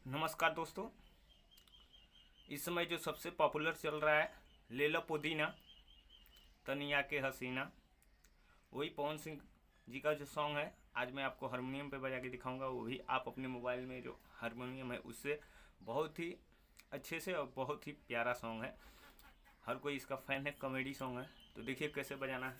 नमस्कार दोस्तों। इस समय जो सबसे पॉपुलर चल रहा है ले लो पुदीना तनिया के हसीना, वही पवन सिंह जी का जो सॉन्ग है आज मैं आपको हारमोनियम पे बजा के दिखाऊंगा। वो भी आप अपने मोबाइल में जो हारमोनियम है उससे बहुत ही अच्छे से, और बहुत ही प्यारा सॉन्ग है। हर कोई इसका फैन है, कॉमेडी सॉन्ग है। तो देखिए कैसे बजाना है।